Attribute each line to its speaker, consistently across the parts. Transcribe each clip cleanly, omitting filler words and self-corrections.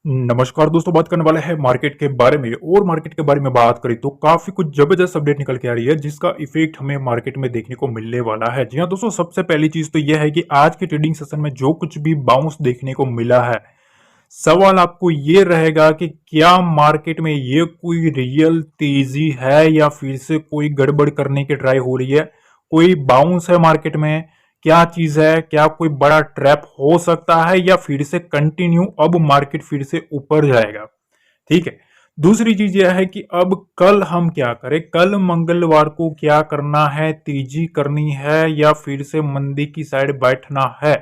Speaker 1: नमस्कार दोस्तों, बात करने वाले हैं मार्केट के बारे में। और मार्केट के बारे में बात करें तो काफी कुछ जबरदस्त अपडेट निकल के आ रही है जिसका इफेक्ट हमें मार्केट में देखने को मिलने वाला है। जी हाँ दोस्तों, सबसे पहली चीज तो यह है कि आज के ट्रेडिंग सेशन में जो कुछ भी बाउंस देखने को मिला है, सवाल आपको ये रहेगा कि क्या मार्केट में ये कोई रियल तेजी है या फिर से कोई गड़बड़ करने की ट्राई हो रही है। कोई बाउंस है मार्केट में, क्या चीज है, क्या कोई बड़ा ट्रैप हो सकता है या फिर से कंटिन्यू अब मार्केट फिर से ऊपर जाएगा। ठीक है। दूसरी चीज यह है कि अब कल हम क्या करें, कल मंगलवार को क्या करना है, तेजी करनी है या फिर से मंदी की साइड बैठना है।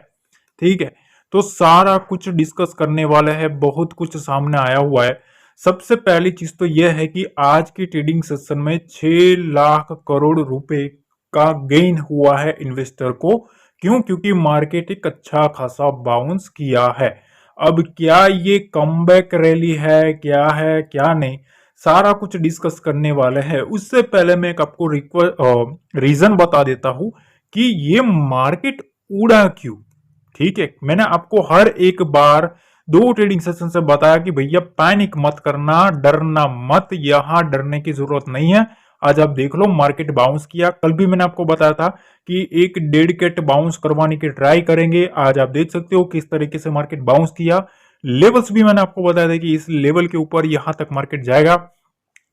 Speaker 1: ठीक है। तो सारा कुछ डिस्कस करने वाले हैं, बहुत कुछ सामने आया हुआ है। सबसे पहली चीज तो यह है कि आज की ट्रेडिंग सेशन में 6 लाख करोड़ रुपए का गेन हुआ है इन्वेस्टर को। क्यों? क्योंकि मार्केट एक अच्छा खासा बाउंस किया है। अब क्या ये कमबैक रैली है क्या नहीं, सारा कुछ डिस्कस करने वाले हैं। उससे पहले मैं एक आपको रीजन बता देता हूं कि ये मार्केट उड़ा क्यों। ठीक है। मैंने आपको हर एक बार दो ट्रेडिंग सेशन से बताया कि भैया पैनिक मत करना, डरना मत, यहां डरने की जरूरत नहीं है। आज आप देख लो, मार्केट बाउंस किया। कल भी मैंने आपको बताया था कि एक डेडिकेट बाउंस करवाने की ट्राई करेंगे। आज आप देख सकते हो किस तरीके से मार्केट बाउंस किया। लेवल्स भी मैंने आपको बताया था कि इस लेवल के ऊपर यहां तक मार्केट जाएगा।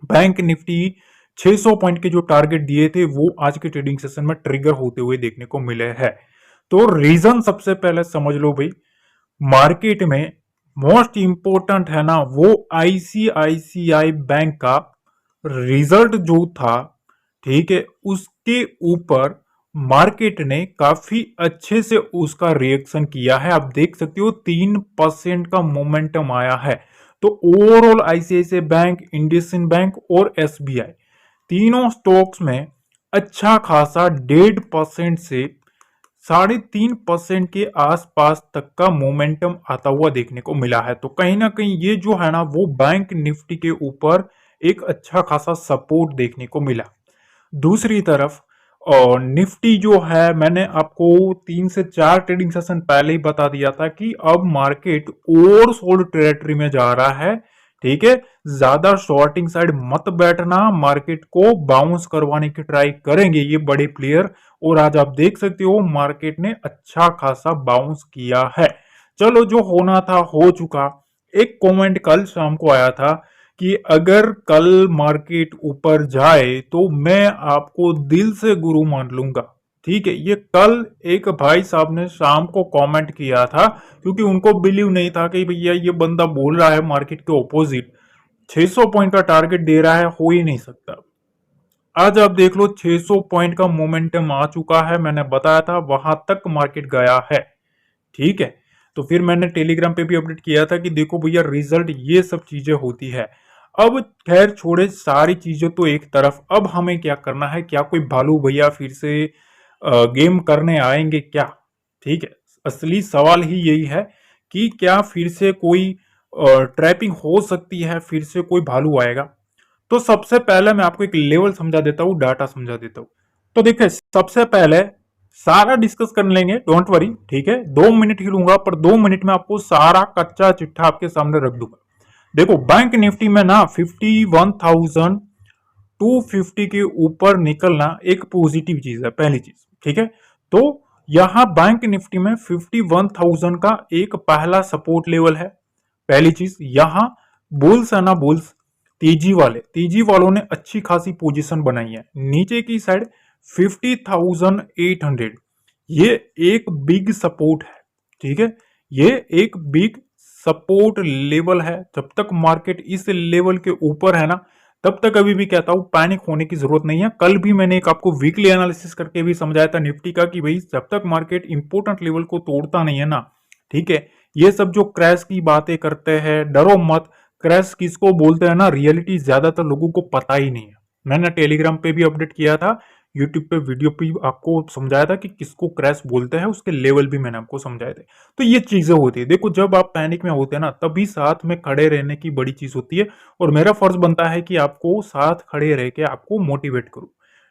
Speaker 1: बैंक निफ्टी 600 पॉइंट के जो टारगेट दिए थे वो आज के ट्रेडिंग सेशन में ट्रिगर होते हुए देखने को मिले हैं। तो रीजन सबसे पहले समझ लो भाई, मार्केट में मोस्ट इंपोर्टेंट है ना वो आईसीआईसीआई बैंक का रिजल्ट जो था। ठीक है। उसके ऊपर मार्केट ने काफी अच्छे से उसका रिएक्शन किया है। आप देख सकते हो 3% का मोमेंटम आया है। तो overall ICICI bank, IndusInd bank और एसबीआई तीनों स्टॉक्स में अच्छा खासा 1.5% से 3.5% के आसपास तक का मोमेंटम आता हुआ देखने को मिला है। तो कहीं ना कहीं ये जो है ना वो बैंक निफ्टी के ऊपर एक अच्छा खासा सपोर्ट देखने को मिला। दूसरी तरफ और निफ्टी जो है, मैंने आपको 3 से 4 ट्रेडिंग सेशन पहले ही बता दिया था कि अब मार्केट ओवर सोल्ड टेरेटरी में जा रहा है। ठीक है। ज्यादा शॉर्टिंग साइड मत बैठना, मार्केट को बाउंस करवाने की ट्राई करेंगे ये बड़े प्लेयर। और आज आप देख सकते हो मार्केट ने अच्छा खासा बाउंस किया है। चलो, जो होना था हो चुका। एक कमेंट कल शाम को आया था कि अगर कल मार्केट ऊपर जाए तो मैं आपको दिल से गुरु मान लूंगा। ठीक है। ये कल एक भाई साहब ने शाम को कमेंट किया था क्योंकि उनको बिलीव नहीं था कि भैया ये बंदा बोल रहा है मार्केट के ऑपोजिट, 600 पॉइंट का टारगेट दे रहा है, हो ही नहीं सकता। आज आप देख लो 600 पॉइंट का मोमेंटम आ चुका है। मैंने बताया था वहां तक मार्केट गया है। ठीक है। तो फिर मैंने टेलीग्राम पे भी अपडेट किया था कि देखो भैया रिजल्ट ये सब चीजें होती है। अब खैर छोड़े सारी चीजें तो एक तरफ, अब हमें क्या करना है, क्या कोई भालू भैया फिर से गेम करने आएंगे क्या? ठीक है। असली सवाल ही यही है कि क्या फिर से कोई ट्रैपिंग हो सकती है, फिर से कोई भालू आएगा। तो सबसे पहले मैं आपको एक लेवल समझा देता हूँ, डाटा समझा देता हूँ। तो देखिए, सबसे पहले सारा डिस्कस कर लेंगे, डोंट वरी। ठीक है। 2 मिनट ही लूंगा पर 2 मिनट में आपको सारा कच्चा चिट्ठा आपके सामने रख दूंगा। देखो, बैंक निफ्टी में ना 51,250 के ऊपर निकलना एक पॉजिटिव चीज है, पहली चीज। ठीक है। तो यहां बैंक निफ्टी में 51,000 का एक पहला सपोर्ट लेवल है। पहली चीज, यहां बुल्स है ना, बुल्स तेजी वालों ने अच्छी खासी पोजीशन बनाई है। नीचे की साइड 50,800, ये एक बिग सपोर्ट है। ठीक है। ये एक बिग सपोर्ट लेवल है। जब तक मार्केट इस लेवल के ऊपर है ना, तब तक अभी भी कहता हूं पैनिक होने की जरूरत नहीं है। कल भी मैंने एक आपको वीकली एनालिसिस करके भी समझाया था निफ्टी का कि भाई जब तक मार्केट इंपोर्टेंट लेवल को तोड़ता नहीं है ना, ठीक है, ये सब जो क्रैश की बातें करते हैं, डरो मत। क्रैश किसको बोलते हैं ना, रियलिटी ज्यादातर लोगों को पता ही नहीं है। मैंने टेलीग्राम पे भी अपडेट किया था, यूट्यूब पे वीडियो पे आपको समझाया था कि किसको क्रैश बोलते हैं, उसके लेवल भी मैंने आपको समझाए थे। तो ये चीजें होती है। देखो, जब आप पैनिक में होते हैं ना, तभी साथ में खड़े रहने की बड़ी चीज होती है। और मेरा फर्ज बनता है कि आपको साथ खड़े रह के आपको मोटिवेट करूं।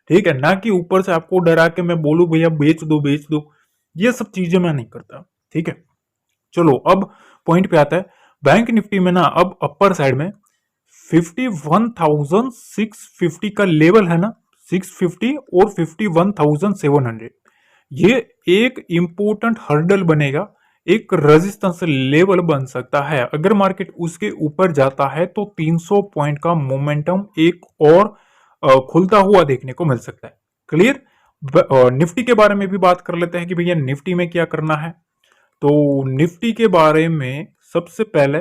Speaker 1: ठीक है। ना कि ऊपर से आपको डरा के मैं बोलूं भैया बेच दो बेच दो। ये सब चीजें मैं नहीं करता। ठीक है। चलो, अब पॉइंट पे आता है। बैंक निफ्टी में ना अब अपर साइड में 51,650 का लेवल है ना, 650 और 51,700, ये एक इंपॉर्टेंट हर्डल बनेगा, एक रेजिस्टेंस लेवल बन सकता है। अगर मार्केट उसके ऊपर जाता है तो 300 पॉइंट का मोमेंटम एक और खुलता हुआ देखने को मिल सकता है। क्लियर। निफ्टी के बारे में भी बात कर लेते हैं कि भैया निफ्टी में क्या करना है। तो निफ्टी के बारे में सबसे पहले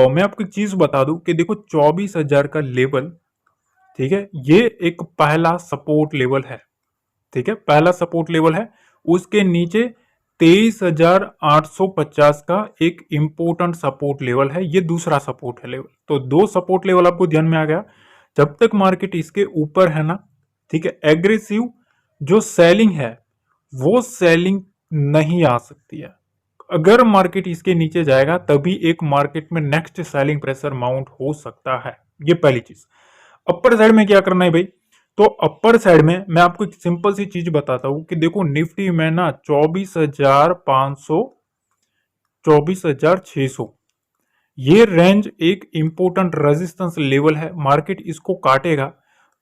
Speaker 1: मैं आपको एक चीज बता दूं कि देखो 24,000 का लेवल, ठीक है, ये एक पहला सपोर्ट लेवल है। ठीक है, पहला सपोर्ट लेवल है। उसके नीचे 23,850 का एक इंपोर्टेंट सपोर्ट लेवल है, ये दूसरा सपोर्ट है लेवल। तो दो सपोर्ट लेवल आपको ध्यान में आ गया। जब तक मार्केट इसके ऊपर है ना, ठीक है, एग्रेसिव जो सेलिंग है वो सेलिंग नहीं आ सकती है। अगर मार्केट इसके नीचे जाएगा तभी एक मार्केट में नेक्स्ट सेलिंग प्रेशर माउंट हो सकता है। ये पहली चीज। अपर साइड में क्या करना है भाई, तो अपर साइड में मैं आपको एक सिंपल सी चीज बताता हूं कि देखो निफ्टी में ना 24,500, 24,600, ये रेंज एक इंपोर्टेंट रेजिस्टेंस लेवल है। मार्केट इसको काटेगा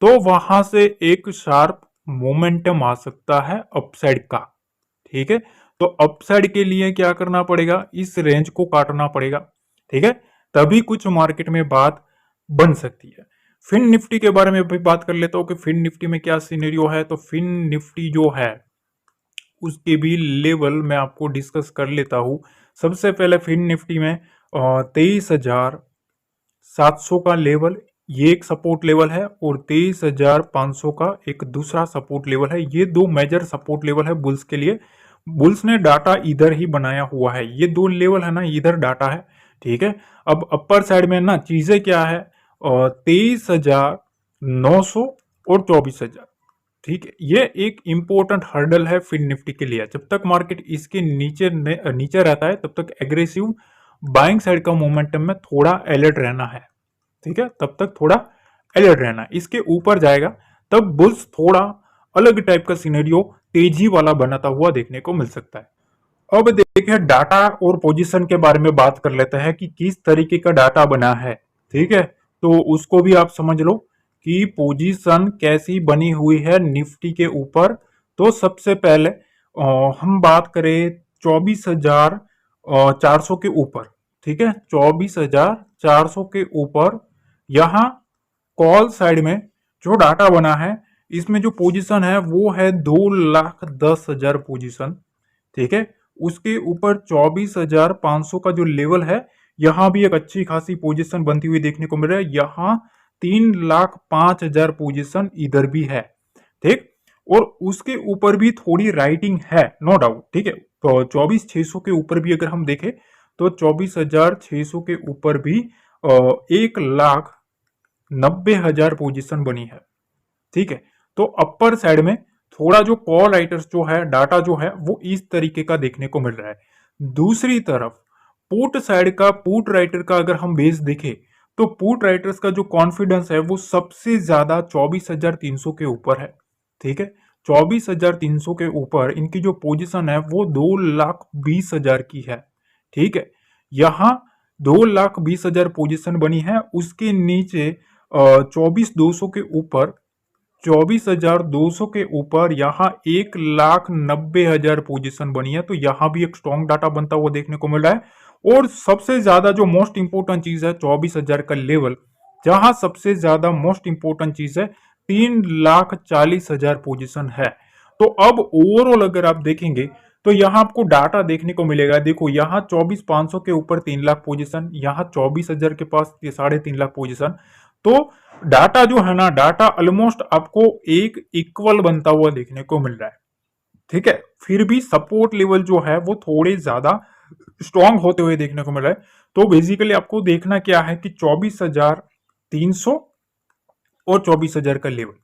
Speaker 1: तो वहां से एक शार्प मोमेंटम आ सकता है अपसाइड का। ठीक है, तो अपसाइड के लिए क्या करना पड़ेगा, इस रेंज को काटना पड़ेगा। ठीक है, तभी कुछ मार्केट में बात बन सकती है। फिन निफ्टी के बारे में भी बात कर लेता हूं कि फिन निफ्टी में क्या सिनेरियो है। तो फिन निफ्टी जो है उसके भी लेवल मैं आपको डिस्कस कर लेता हूं। सबसे पहले फिन निफ्टी में 23,700 का लेवल, ये एक सपोर्ट लेवल है, और 23,500 का एक दूसरा सपोर्ट लेवल है। ये दो मेजर सपोर्ट लेवल है बुल्स के लिए। बुल्स ने डाटा इधर ही बनाया हुआ है, ये दो लेवल है ना, इधर डाटा है। ठीक है, अब अपर साइड में ना चीजें क्या है, 23,900 और 24,000। ठीक है, ये एक इंपॉर्टेंट हर्डल है फिन निफ्टी के लिए। जब तक मार्केट इसके नीचे रहता है तब तक एग्रेसिव बाइंग साइड का मोमेंटम में थोड़ा अलर्ट रहना है। ठीक है, तब तक थोड़ा अलर्ट रहना है। इसके ऊपर जाएगा तब बुल्स थोड़ा अलग टाइप का सिनेरियो तेजी वाला बनाता हुआ देखने को मिल सकता है। अब देखिए डाटा और पोजीशन के बारे में बात कर लेते हैं कि किस तरीके का डाटा बना है। ठीक है, तो उसको भी आप समझ लो कि पोजीशन कैसी बनी हुई है निफ्टी के ऊपर। तो सबसे पहले हम बात करें 24,400 के ऊपर। ठीक है, 24,400 के ऊपर यहाँ कॉल साइड में जो डाटा बना है, इसमें जो पोजीशन है वो है 2,10,000 पोजीशन। ठीक है, उसके ऊपर 24,500 का जो लेवल है, यहां भी एक अच्छी खासी पोजीशन बनती हुई देखने को मिल रहा है। यहां 3,05,000 पोजीशन इधर भी है। ठीक, और उसके ऊपर भी थोड़ी राइटिंग है, नो डाउट। ठीक है, तो 24,600 के ऊपर भी अगर हम देखें तो 24,600 के ऊपर भी 1,90,000 पोजीशन बनी है। ठीक है, तो अपर साइड में थोड़ा जो कॉल राइटर्स जो है, डाटा जो है वो इस तरीके का देखने को मिल रहा है। दूसरी तरफ पुट साइड का, पुट राइटर का अगर हम बेस देखें तो पुट राइटर्स का जो कॉन्फिडेंस है वो सबसे ज्यादा 24,300 के ऊपर है। ठीक है, 24,300 के ऊपर इनकी जो पोजीशन है वो 2,20,000 की है। ठीक है, यहां 2,20,000 पोजीशन बनी है। उसके नीचे 24,200 के ऊपर, 24,200 के ऊपर यहाँ 1,90,000 पोजीशन बनी है। तो यहाँ भी एक स्ट्रॉन्ग डाटा बनता हुआ देखने को मिल रहा है। और सबसे ज्यादा जो मोस्ट इंपोर्टेंट चीज है 24,000 का लेवल, जहां सबसे ज्यादा मोस्ट इंपोर्टेंट चीज है 3,40,000 पोजीशन है। तो अब ओवरऑल अगर आप देखेंगे तो यहाँ आपको डाटा देखने को मिलेगा। देखो यहाँ 24,500 के ऊपर 3 लाख पोजीशन, यहाँ 24,000 के पास 3.5 लाख पोजीशन। तो डाटा जो है ना, डाटा ऑलमोस्ट आपको एक इक्वल बनता हुआ देखने को मिल रहा है। ठीक है, फिर भी सपोर्ट लेवल जो है वो थोड़े ज्यादा स्ट्रांग होते हुए देखने को मिल रहा है। तो बेसिकली आपको देखना क्या है कि 24,300 और 24,000 का लेवल,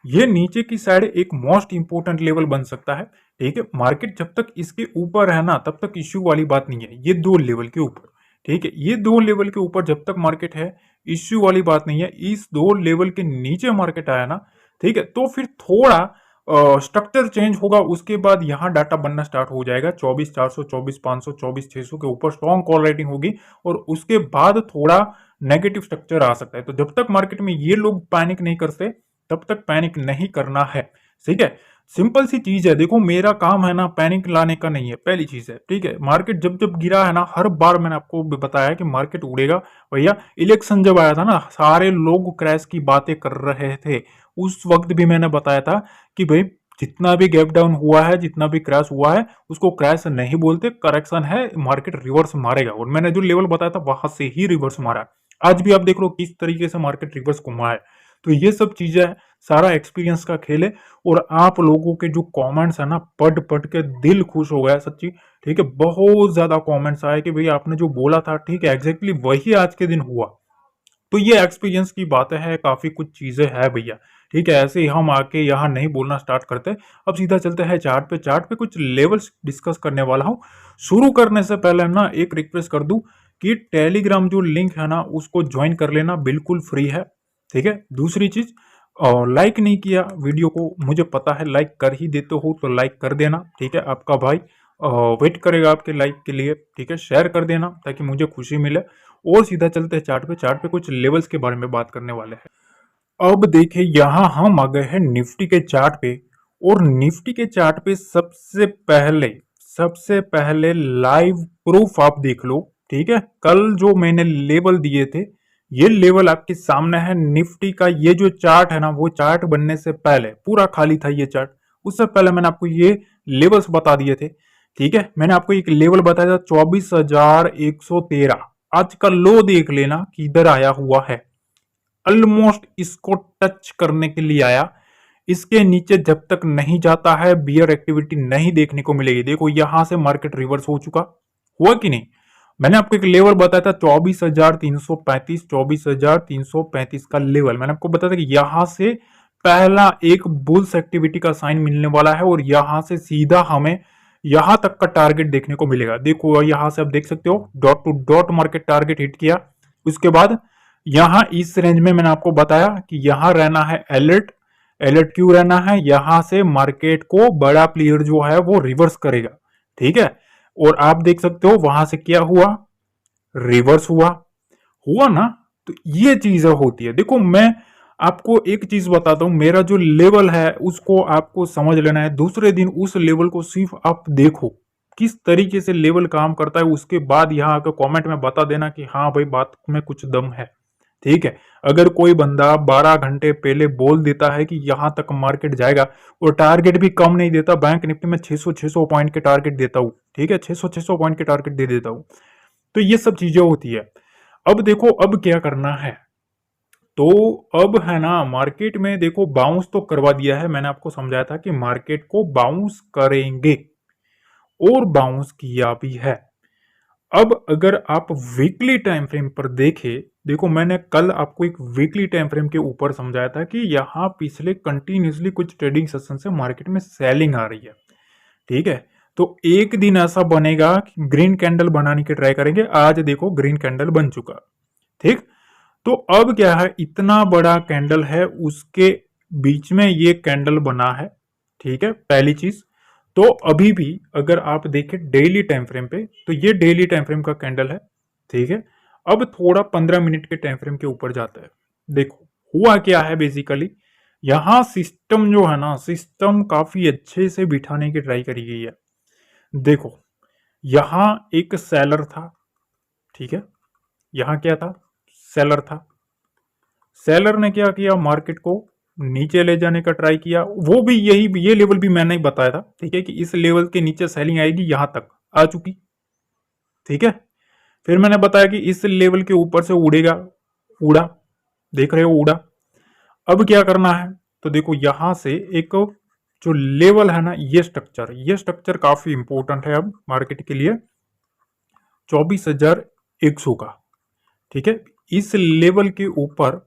Speaker 1: ये नीचे की साइड एक मोस्ट इंपोर्टेंट लेवल बन सकता है। ठीक है, मार्केट जब तक इसके ऊपर है ना तब तक इश्यू वाली बात नहीं है। ये दो लेवल के ऊपर, ठीक है, ये दो लेवल के ऊपर जब तक मार्केट है इश्यू वाली बात नहीं है। इस दो लेवल के नीचे मार्केट आया ना, ठीक है, तो फिर थोड़ा स्ट्रक्चर चेंज होगा उसके बाद यहाँ डाटा बनना स्टार्ट हो जाएगा 24,400, 24,500, 24,600 के ऊपर स्ट्रॉन्ग कॉल राइटिंग होगी और उसके बाद थोड़ा नेगेटिव स्ट्रक्चर आ सकता है। तो जब तक मार्केट में ये लोग पैनिक नहीं करते तब तक पैनिक नहीं करना है। ठीक है, सिंपल सी चीज है। देखो मेरा काम है ना पैनिक लाने का नहीं है, पहली चीज है। ठीक है, मार्केट जब जब गिरा है ना, हर बार मैंने आपको बताया कि मार्केट उड़ेगा। भैया इलेक्शन जब आया था ना, सारे लोग क्रैश की बातें कर रहे थे। उस वक्त भी मैंने बताया था कि भाई जितना भी गैप डाउन हुआ है, जितना भी क्रैश हुआ है, उसको क्रैश नहीं बोलते, करेक्शन है, मार्केट रिवर्स मारेगा। और मैंने जो लेवल बताया था वहां से ही रिवर्स मारा। आज भी आप देख लो किस तरीके से मार्केट रिवर्स घुमा है। तो ये सब चीजें सारा एक्सपीरियंस का खेल है। और आप लोगों के जो कमेंट्स है ना, पढ़ पढ़ के दिल खुश हो गया सच्ची। ठीक है, बहुत ज्यादा कमेंट्स आए कि भाई आपने जो बोला था ठीक है, एग्जैक्टली वही आज के दिन हुआ। तो ये एक्सपीरियंस की बातें हैं, काफी कुछ चीजें हैं भैया। ठीक है, ऐसे ही हम आके यहाँ नहीं बोलना स्टार्ट करते। अब सीधा चलते हैं चार्ट पे। चार्ट पे कुछ लेवल्स डिस्कस करने वाला हूँ। शुरू करने से पहले ना एक रिक्वेस्ट कर दूं कि टेलीग्राम जो लिंक है ना उसको ज्वाइन कर लेना, बिल्कुल फ्री है। ठीक है, दूसरी चीज, और लाइक नहीं किया वीडियो को, मुझे पता है लाइक कर ही देते हो, तो लाइक कर देना। ठीक है, आपका भाई वेट करेगा आपके लाइक के लिए। ठीक है, शेयर कर देना ताकि मुझे खुशी मिले। और सीधा चलते हैं चार्ट पे। चार्ट पे कुछ लेवल्स के बारे में बात करने वाले हैं। अब देखिए यहाँ हम आ गए हैं निफ्टी के चार्ट पे। और निफ्टी के चार्ट पे सबसे पहले लाइव प्रूफ आप देख लो। ठीक है, कल जो मैंने लेवल दिए थे, ये लेवल आपके सामने है। निफ्टी का ये जो चार्ट है ना, वो चार्ट बनने से पहले पूरा खाली था ये चार्ट। उससे पहले मैंने आपको ये लेवल्स बता दिए थे। ठीक है, मैंने आपको एक लेवल बताया था 24,113। आज का लो देख लेना किधर आया हुआ है, ऑलमोस्ट इसको टच करने के लिए आया। इसके नीचे जब तक नहीं जाता है बियर एक्टिविटी नहीं देखने को मिलेगी। देखो यहां से मार्केट रिवर्स हो चुका, हुआ कि नहीं। मैंने आपको एक लेवल बताया था 24,335, 24,335 का लेवल। मैंने आपको बताया था कि यहां से पहला एक बुल्स एक्टिविटी का साइन मिलने वाला है और यहां से सीधा हमें यहां तक का टारगेट देखने को मिलेगा। देखो यहां से आप देख सकते हो dot to dot market target hit किया। उसके बाद यहां इस रेंज में मैंने आपको बताया कि यहां रहना है अलर्ट। अलर्ट क्यों रहना है, यहां से मार्केट को बड़ा प्लेयर जो है वो रिवर्स करेगा। ठीक है, और आप देख सकते हो वहां से क्या हुआ, रिवर्स हुआ। हुआ ना। तो ये चीजें होती है। देखो मैं आपको एक चीज बताता हूं, मेरा जो लेवल है उसको आपको समझ लेना है। दूसरे दिन उस लेवल को सिर्फ आप देखो किस तरीके से लेवल काम करता है, उसके बाद यहाँ आकर कमेंट में बता देना कि हाँ भाई बात में कुछ दम है। ठीक है, अगर कोई बंदा 12 घंटे पहले बोल देता है कि यहां तक मार्केट जाएगा और टारगेट भी कम नहीं देता, बैंक निफ्टी में 600 पॉइंट के टारगेट देता हूं। ठीक है, 600 पॉइंट के टारगेट दे देता हूं। तो ये सब चीजें होती है। अब देखो अब क्या करना है। तो अब है ना मार्केट में देखो बाउंस तो करवा दिया है, मैंने आपको समझाया था कि मार्केट को बाउंस करेंगे और बाउंस किया भी है। अब अगर आप वीकली टाइम फ्रेम पर देखें, देखो मैंने कल आपको एक वीकली टाइम फ्रेम के ऊपर समझाया था कि यहां पिछले कंटिन्यूसली कुछ ट्रेडिंग सेशन से मार्केट में सेलिंग आ रही है। ठीक है, तो एक दिन ऐसा बनेगा कि ग्रीन कैंडल बनाने की ट्राई करेंगे। आज देखो ग्रीन कैंडल बन चुका। ठीक, तो अब क्या है, इतना बड़ा कैंडल है उसके बीच में ये कैंडल बना है। ठीक है, पहली चीज। तो अभी भी अगर आप देखें डेली टाइम फ्रेम पे, तो ये डेली टाइम फ्रेम का कैंडल है। ठीक है, अब थोड़ा 15 मिनट के टाइम फ्रेम के ऊपर जाता है। देखो हुआ क्या है, बेसिकली यहां सिस्टम जो है ना, सिस्टम काफी अच्छे से बिठाने की ट्राई करी गई है। देखो यहां एक सेलर था। ठीक है, यहां क्या था, सेलर था। सेलर ने क्या किया, मार्केट को नीचे ले जाने का ट्राई किया। वो भी ये लेवल भी मैंने ही बताया था। ठीक है, कि इस लेवल के नीचे सेलिंग आएगी, यहां तक आ चुकी। ठीक है, फिर मैंने बताया कि इस लेवल के ऊपर से उड़ेगा, उड़ा, देख रहे हो उड़ा। अब क्या करना है, तो देखो यहां से एक जो लेवल है ना, ये स्ट्रक्चर काफी इंपॉर्टेंट है अब मार्केट के लिए, 24,100 का। ठीक है, इस लेवल के ऊपर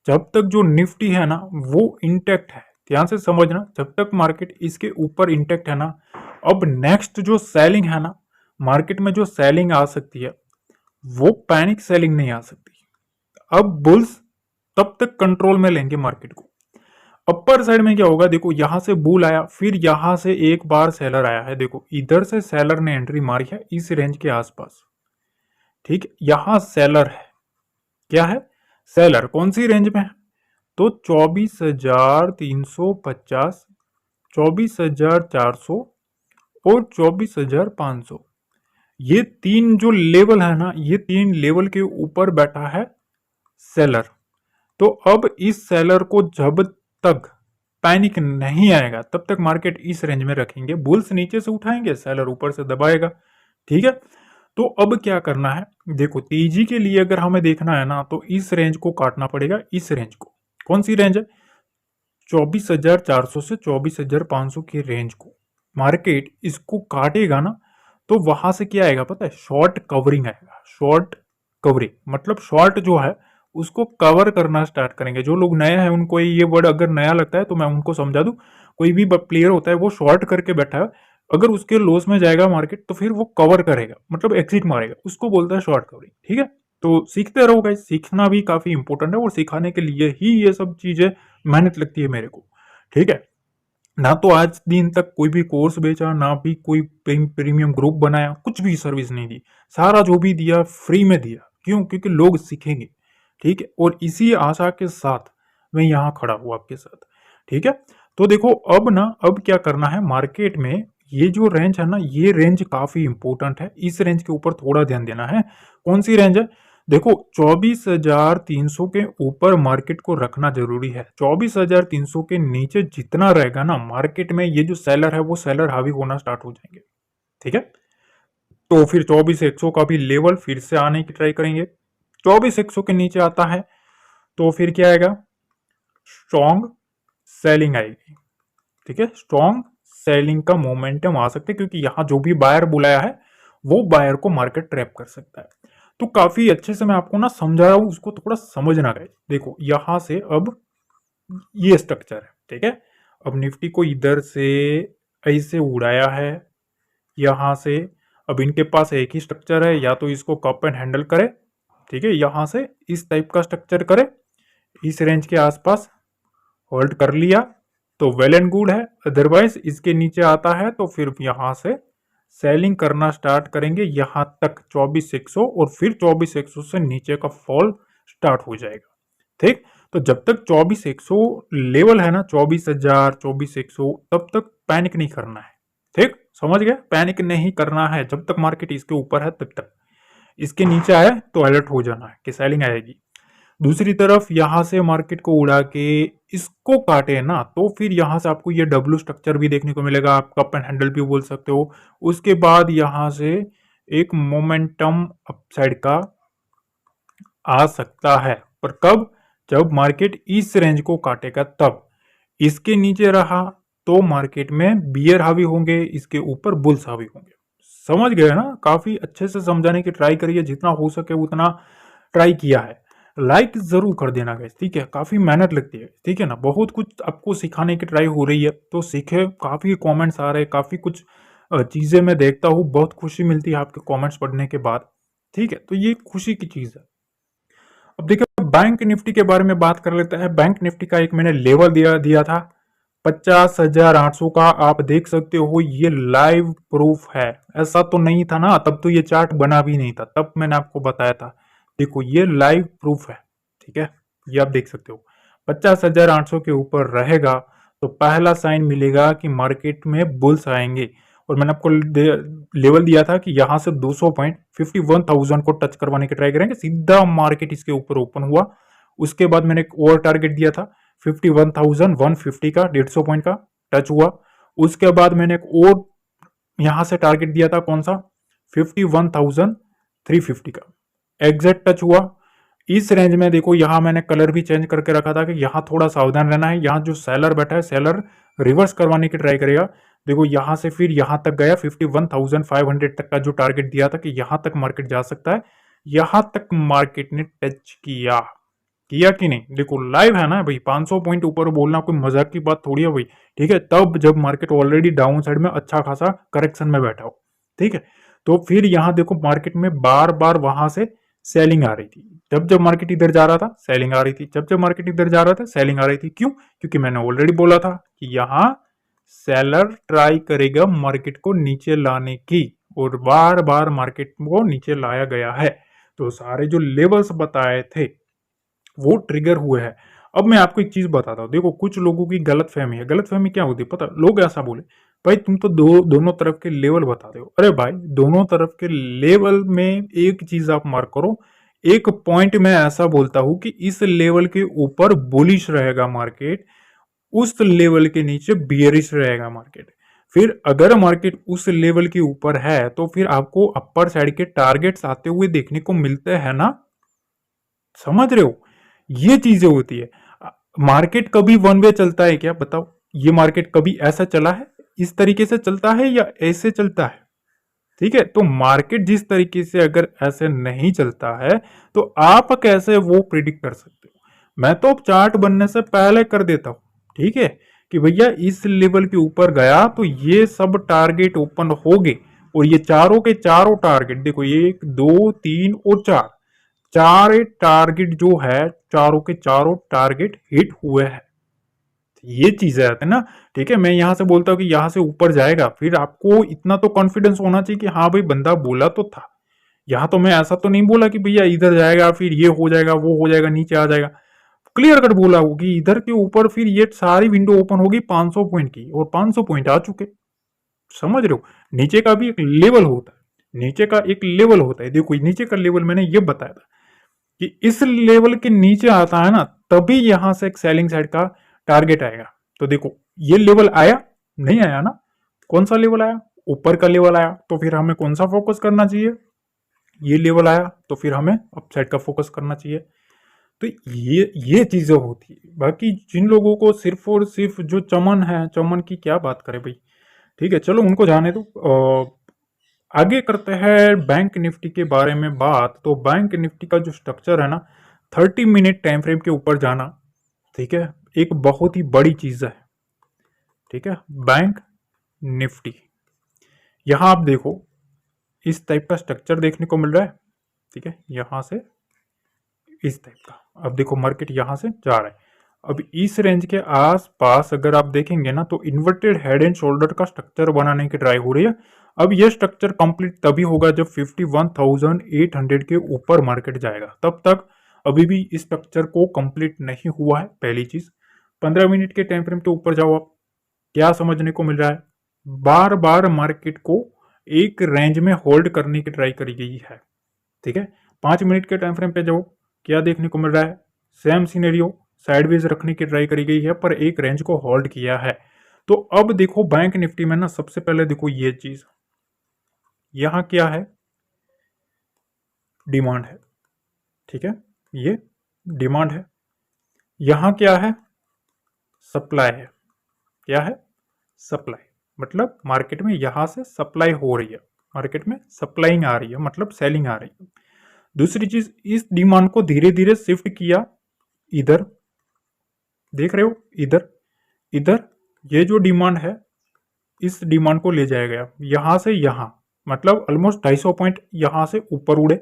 Speaker 1: जब तक जो निफ्टी है ना वो इंटेक्ट है, ध्यान से समझना, जब तक मार्केट इसके ऊपर इंटेक्ट है ना, अब नेक्स्ट जो सेलिंग है ना, मार्केट में जो सेलिंग आ सकती है वो पैनिक सेलिंग नहीं आ सकती। अब बुल्स तब तक कंट्रोल में लेंगे मार्केट को। अपर साइड में क्या होगा, देखो यहां से बुल आया, फिर यहां से एक बार सेलर आया है, देखो इधर से सेलर ने एंट्री मारी है इस रेंज के आसपास। ठीक, यहां सेलर है, क्या है, सेलर कौन सी रेंज में है, तो 24,350, 24,400 और 24,500, ये तीन जो लेवल है ना, ये तीन लेवल के ऊपर बैठा है सेलर। तो अब इस सेलर को जब तक पैनिक नहीं आएगा तब तक मार्केट इस रेंज में रखेंगे, बुल्स नीचे से उठाएंगे, सेलर ऊपर से दबाएगा। ठीक है, तो अब क्या करना है, देखो तेजी के लिए अगर हमें देखना है ना, तो इस रेंज को काटना पड़ेगा, इस रेंज को, कौन सी रेंज है, 24,400 से 24,500 की रेंज को। मार्केट इसको काटेगा ना, तो वहां से क्या आएगा पता है, शॉर्ट कवरिंग आएगा। शॉर्ट कवरिंग मतलब शॉर्ट जो है उसको कवर करना स्टार्ट करेंगे। जो लोग नए हैं उनको ये वर्ड अगर नया लगता है तो मैं उनको समझा दूं, कोई भी प्लेयर होता है वो शॉर्ट करके बैठा है, अगर उसके लॉस में जाएगा मार्केट तो फिर वो कवर करेगा, मतलब एग्जिट मारेगा, उसको बोलता है शॉर्ट कवरिंग। ठीक है, तो सीखते रहो गाइस, सीखना भी काफी इंपॉर्टेंट है और सिखाने के लिए ही ये सब चीजें मेहनत लगती है मेरे को। ठीक है, ना तो आज दिन तक कोई भी कोर्स बेचा, ना भी कोई प्रीमियम ग्रुप बनाया, कुछ भी सर्विस नहीं दी, सारा जो भी दिया फ्री में दिया। क्यों, क्योंकि लोग सीखेंगे। ठीक है, और इसी आशा के साथ मैं यहाँ खड़ा हूँ आपके साथ। ठीक है, तो देखो अब ना, अब क्या करना है मार्केट में, ये जो रेंज है ना, ये रेंज काफी इंपॉर्टेंट है, इस रेंज के ऊपर थोड़ा ध्यान देना है। कौन सी रेंज है, देखो 24,300 के ऊपर मार्केट को रखना जरूरी है। 24,300 के नीचे जितना रहेगा ना मार्केट में, ये जो सेलर है वो सेलर हावी होना स्टार्ट हो जाएंगे। ठीक है, तो फिर 24,100 का भी लेवल फिर से आने की ट्राई करेंगे। 24,100 के नीचे आता है तो फिर क्या आएगा, स्ट्रॉन्ग सेलिंग आएगी। ठीक है, स्ट्रॉन्ग सेलिंग का मोमेंटम आ सकते हैं, क्योंकि यहां जो भी बायर बुलाया है वो बायर को मार्केट ट्रैप कर सकता है। तो काफी अच्छे से मैं आपको ना समझा रहा हूं, उसको थोड़ा समझना गए। देखो यहां से अब ये स्ट्रक्चर है। ठीक है, अब निफ्टी को इधर से ऐसे उड़ाया है यहां से, अब इनके पास एक ही स्ट्रक्चर है, या तो इसको कप एंड हैंडल करे, ठीक है, यहां से इस टाइप का स्ट्रक्चर करे, इस रेंज के आसपास होल्ड कर लिया तो वेल एंड गुड है। अदरवाइज इसके नीचे आता है तो फिर यहां से सेलिंग करना स्टार्ट करेंगे यहां तक 24,100, और फिर 24,100 से नीचे का फॉल स्टार्ट हो जाएगा। ठीक, तो जब तक 24,100 लेवल है ना, 24,000 24,100, तब तक पैनिक नहीं करना है। ठीक, समझ गए, पैनिक नहीं करना है जब तक मार्केट इसके ऊपर है तब तक। इसके नीचे आए तो अलर्ट हो जाना है कि सेलिंग आएगी। दूसरी तरफ यहां से मार्केट को उड़ा के इसको काटे ना, तो फिर यहां से आपको ये डब्ल्यू स्ट्रक्चर भी देखने को मिलेगा, आप कप एंड हैंडल भी बोल सकते हो। उसके बाद यहां से एक मोमेंटम अपसाइड का आ सकता है, पर कब, जब मार्केट इस रेंज को काटेगा तब। इसके नीचे रहा तो मार्केट में बियर हावी होंगे, इसके ऊपर बुल्स हावी होंगे। समझ गए ना, काफी अच्छे से समझाने की ट्राई करिए, जितना हो सके उतना ट्राई किया है। लाइक जरूर कर देना गाइस, ठीक है, काफी मेहनत लगती है, ठीक है ना, बहुत कुछ आपको सिखाने की ट्राई हो रही है तो सीखे। काफी कमेंट्स आ रहे हैं, काफी कुछ चीजें मैं देखता हूँ, बहुत खुशी मिलती है आपके कमेंट्स पढ़ने के बाद। ठीक है, तो ये खुशी की चीज है। अब देखिए बैंक निफ्टी के बारे में बात कर लेते हैं। बैंक निफ्टी का एक मैंने लेवल दिया था 50,800 का, आप देख सकते हो ये लाइव प्रूफ है। ऐसा तो नहीं था ना, तब तो ये चार्ट बना भी नहीं था, तब मैंने आपको बताया था। देखो ये लाइव प्रूफ है, ठीक है, ये आप देख सकते हो 50,800 के ऊपर रहेगा तो पहला साइन मिलेगा कि मार्केट में बुल्स आएंगे। और मैंने आपको लेवल दिया था कि यहां से 200 पॉइंट 51,000 को टच करवाने की ट्राई करेंगे, सीधा मार्केट इसके ऊपर ओपन हुआ। उसके बाद मैंने एक और टारगेट दिया था 51,150 का, 150 पॉइंट का, टच हुआ। उसके बाद मैंने एक और यहां से टारगेट दिया था, कौन सा, 51,350 का, एग्जैक्ट टच हुआ। इस रेंज में देखो यहां मैंने कलर भी चेंज करके रखा था कि यहां थोड़ा सावधान रहना है, यहां जो सेलर बैठा है सेलर रिवर्स करवाने की ट्राई करेगा। देखो यहां से फिर यहां तक गया 51,500 तक का जो टारगेट दिया था कि यहां तक मार्केट जा सकता है, यहां तक मार्केट ने टच किया। किया कि नहीं, देखो लाइव है ना भाई, 500 पॉइंट ऊपर बोलना कोई मजाक की बात थोड़ी है भाई। ठीक है, तब जब मार्केट ऑलरेडी डाउन साइड में अच्छा खासा करेक्शन में बैठा हो। ठीक है, तो फिर यहां देखो मार्केट में बार बार वहां से सेलिंग आ रही थी, जब जब मार्केट इधर जा रहा था सेलिंग आ रही थी, जब जब मार्केट इधर जा रहा था सेलिंग आ रही थी। क्यों? क्योंकि मैंने ऑलरेडी बोला था कि यहाँ सेलर ट्राई करेगा मार्केट को नीचे लाने की, और बार बार मार्केट को नीचे लाया गया है। तो सारे जो लेवल्स बताए थे वो ट्रिगर हुए हैं। अब मैं आपको एक चीज बताता हूँ, देखो कुछ लोगों की गलत फहमी है। गलत फहमी क्या होती है पता? लोग ऐसा बोले, भाई तुम तो दोनों तरफ के लेवल बताते हो। अरे भाई, दोनों तरफ के लेवल में एक चीज आप मार्क करो, एक पॉइंट में ऐसा बोलता हूं कि इस लेवल के ऊपर बुलिश रहेगा मार्केट, उस लेवल के नीचे बियरिश रहेगा मार्केट। फिर अगर मार्केट उस लेवल के ऊपर है तो फिर आपको अपर साइड के टारगेट्स आते हुए देखने को मिलते हैं ना। समझ रहे हो? ये चीजें होती है। मार्केट कभी वन वे चलता है क्या? बताओ, ये मार्केट कभी ऐसा चला है? इस तरीके से चलता है या ऐसे चलता है? ठीक है, तो मार्केट जिस तरीके से अगर ऐसे नहीं चलता है तो आप कैसे वो प्रिडिक्ट कर सकते हो? मैं तो चार्ट बनने से पहले कर देता हूं, ठीक है, कि भैया इस लेवल के ऊपर गया तो ये सब टारगेट ओपन हो गए, और ये चारों के चारों टारगेट देखो, एक दो तीन और चार, चार टारगेट जो है, चारों के चारों टारगेट हिट हुए हैं। ये चीजें आती है ना। ठीक है, मैं यहां से बोलता हूँ कि यहां से ऊपर जाएगा, फिर आपको इतना तो कॉन्फिडेंस होना चाहिए कि हाँ भाई बंदा बोला तो था। यहां तो मैं ऐसा तो नहीं बोला कि भैया इधर जाएगा फिर ये हो जाएगा वो हो जाएगा नीचे आ जाएगा। क्लियर कट बोला हो कि इधर के ऊपर फिर ये सारी विंडो ओपन होगी 500 पॉइंट की, और 500 पॉइंट आ चुके। समझ रहे हो? नीचे का भी एक लेवल होता है, नीचे का एक लेवल होता है। देखो नीचे का लेवल मैंने ये बताया था कि इस लेवल के नीचे आता है ना, तभी यहां से एक सेलिंग साइड का टारगेट आएगा। तो देखो ये लेवल आया, नहीं आया ना? कौन सा लेवल आया? ऊपर का लेवल आया। तो फिर हमें कौन सा फोकस करना चाहिए? ये लेवल आया तो फिर हमें अप साइड का फोकस करना चाहिए। तो ये चीजें होती है। बाकी जिन लोगों को सिर्फ और सिर्फ जो चमन है, चमन की क्या बात करें भाई। ठीक है, चलो उनको जाने दो। आगे करते हैं बैंक निफ्टी के बारे में बात। तो बैंक निफ्टी का जो स्ट्रक्चर है ना, 30 मिनट टाइम फ्रेम के ऊपर जाना, ठीक है, एक बहुत ही बड़ी चीज है। ठीक है, बैंक निफ्टी, यहां आप देखो इस टाइप का स्ट्रक्चर देखने को मिल रहा है। ठीक है, यहां से इस टाइप का, अब देखो मार्केट यहां से जा रहा है। अब इस रेंज के आसपास अगर आप देखेंगे ना, तो इन्वर्टेड हेड एंड शोल्डर का स्ट्रक्चर बनाने की ट्राई हो रही है। अब ये स्ट्रक्चर कंप्लीट तभी होगा जब 51,800 के ऊपर मार्केट जाएगा, तब तक अभी भी इस स्ट्रक्चर को कंप्लीट नहीं हुआ है। पहली चीज, 15 मिनट के टाइम फ्रेम के ऊपर जाओ आप, क्या समझने को मिल रहा है? बार बार मार्केट को एक रेंज में होल्ड करने की ट्राई करी गई है। ठीक है, 5 मिनट के टाइम फ्रेम पे जाओ, क्या देखने को मिल रहा है? सेम सिनेरियो, साइडवेज रखने की ट्राई करी गई है पर एक रेंज को होल्ड किया है। तो अब देखो बैंक निफ्टी में ना, सबसे पहले देखो ये चीज, यहां क्या है? डिमांड है। ठीक है, ये डिमांड है। यहां क्या है? सप्लाई है। क्या है? सप्लाई। मतलब मार्केट में यहां से सप्लाई हो रही है, मार्केट में सप्लाइंग आ रही है, मतलब सेलिंग आ रही है। दूसरी चीज, इस डिमांड को धीरे धीरे शिफ्ट किया इधर, देख रहे हो? इधर, इधर ये जो डिमांड है, इस डिमांड को ले जाया गया यहां से यहां, मतलब ऑलमोस्ट 250 पॉइंट यहां से ऊपर उड़े,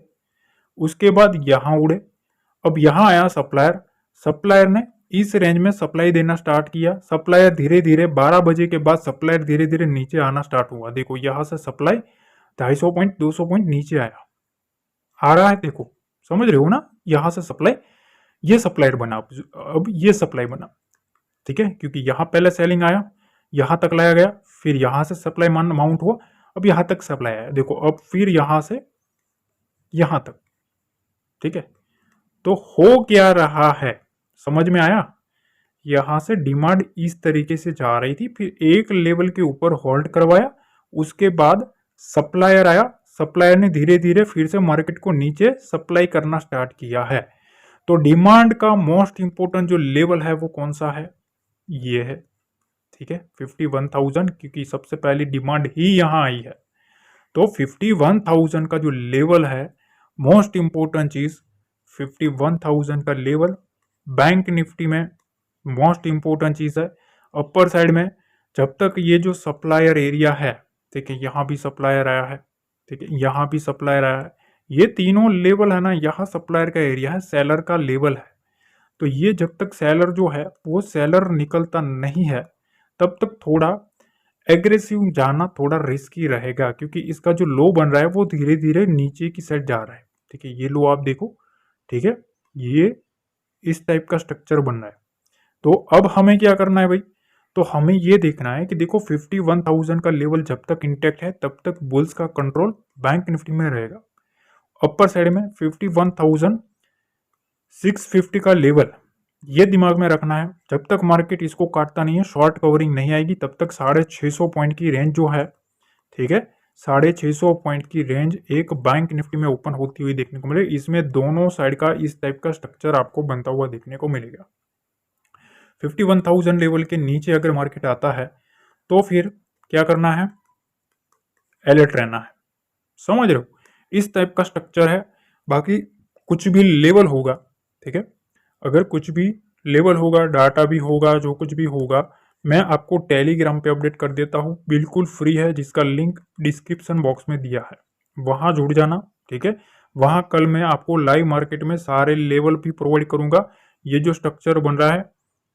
Speaker 1: उसके बाद यहां उड़े। अब यहां आया सप्लायर, सप्लायर ने इस रेंज में सप्लाई देना स्टार्ट किया। सप्लायर धीरे धीरे 12 बजे के बाद सप्लायर धीरे धीरे नीचे आना स्टार्ट हुआ। देखो यहां से सप्लाई 250 पॉइंट 200 पॉइंट नीचे आया, आ रहा है, देखो समझ रहे हो ना? यहां से सप्लाई, ये सप्लायर बना, अब ये सप्लाई बना। ठीक है, क्योंकि यहां पहले सेलिंग आया, यहां तक लाया गया, फिर यहां से सप्लाई माउंट हुआ, अब यहां तक सप्लाई आया। देखो अब फिर यहां से यहां तक। ठीक है, तो हो क्या रहा है, समझ में आया? यहां से डिमांड इस तरीके से जा रही थी, फिर एक लेवल के ऊपर होल्ड करवाया, उसके बाद सप्लायर आया, सप्लायर ने धीरे धीरे फिर से मार्केट को नीचे सप्लाई करना स्टार्ट किया है। तो डिमांड का मोस्ट इंपोर्टेंट जो लेवल है वो कौन सा है? ये है। ठीक है, 51,000, क्योंकि सबसे पहली डिमांड ही यहां आई है। तो 51,000 का जो लेवल है, मोस्ट इंपोर्टेंट चीज 51,000 का लेवल बैंक निफ्टी में मोस्ट इंपोर्टेंट चीज है। अपर साइड में जब तक ये जो सप्लायर एरिया है, ठीक है, यहां भी सप्लायर आया है, ठीक है, यहां भी सप्लायर आया है, ये तीनों लेवल है ना, यहाँ सप्लायर का एरिया है, सेलर का लेवल है। तो ये जब तक सेलर जो है वो सेलर निकलता नहीं है तब तक थोड़ा एग्रेसिव जाना थोड़ा रिस्की रहेगा, क्योंकि इसका जो लो बन रहा है वो धीरे धीरे नीचे की साइड जा रहा है। ठीक है, ये लो आप देखो। ठीक है, ये इस टाइप का स्ट्रक्चर बन रहा है। तो अब हमें क्या करना है भाई, तो हमें ये देखना है कि देखो 51,000 का लेवल जब तक इंटैक्ट है तब तक बुल्स का कंट्रोल बैंक निफ्टी में रहेगा। अपर साइड में 51,650 का लेवल, ये दिमाग में रखना है। जब तक मार्केट इसको काटता नहीं है, शॉर्ट कवरिंग नहीं आएगी, तब तक 650 पॉइंट की रेंज जो है, ठीक है, 650 पॉइंट की रेंज एक बैंक निफ्टी में ओपन होती हुई देखने को मिलेगी। इसमें दोनों साइड का इस टाइप का स्ट्रक्चर आपको बनता हुआ देखने को मिलेगा। 51,000 लेवल के नीचे अगर मार्केट आता है तो फिर क्या करना है, अलर्ट रहना है। समझ रहे हो, इस टाइप का स्ट्रक्चर है। बाकी कुछ भी लेवल होगा, ठीक है, अगर कुछ भी लेवल होगा, डाटा भी होगा, जो कुछ भी होगा, मैं आपको टेलीग्राम पे अपडेट कर देता हूँ, बिल्कुल फ्री है, जिसका लिंक डिस्क्रिप्शन बॉक्स में दिया है, वहां जुड़ जाना। ठीक है, वहां कल मैं आपको लाइव मार्केट में सारे लेवल भी प्रोवाइड करूंगा। ये जो स्ट्रक्चर बन रहा है,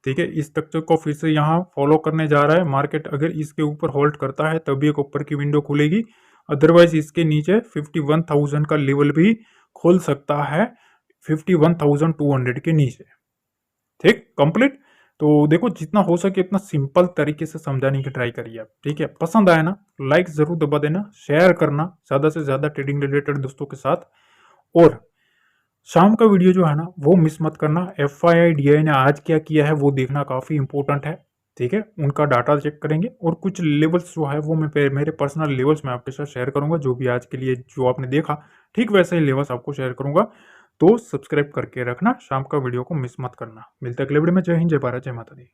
Speaker 1: ठीक है, इस स्ट्रक्चर को फिर से यहाँ फॉलो करने जा रहा है। मार्केट अगर इसके ऊपर होल्ड करता है तभी एक ऊपर की विंडो खुलेगी, अदरवाइज इसके नीचे 51,000 का लेवल भी खोल सकता है, 51,200 के नीचे। ठीक, कंप्लीट। तो देखो, जितना हो सके उतना सिंपल तरीके से समझाने की ट्राई करिए आप। ठीक है, पसंद आया ना, लाइक जरूर दबा देना, शेयर करना ज्यादा से ज्यादा ट्रेडिंग रिलेटेड दोस्तों के साथ। और शाम का वीडियो जो है ना वो मिस मत करना। FII ने आज क्या किया है वो देखना काफी इंपॉर्टेंट है। ठीक है, उनका डाटा चेक करेंगे और कुछ लेवल्स जो है वो मैं मेरे पर्सनल लेवल्स में आपके साथ शेयर करूंगा, जो भी आज के लिए जो आपने देखा ठीक वैसे ही लेवल्स आपको शेयर करूंगा। तो सब्सक्राइब करके रखना, शाम का वीडियो को मिस मत करना। मिलते अगले वीडियो में। जय हिंद, जय भारत, जय माता दी।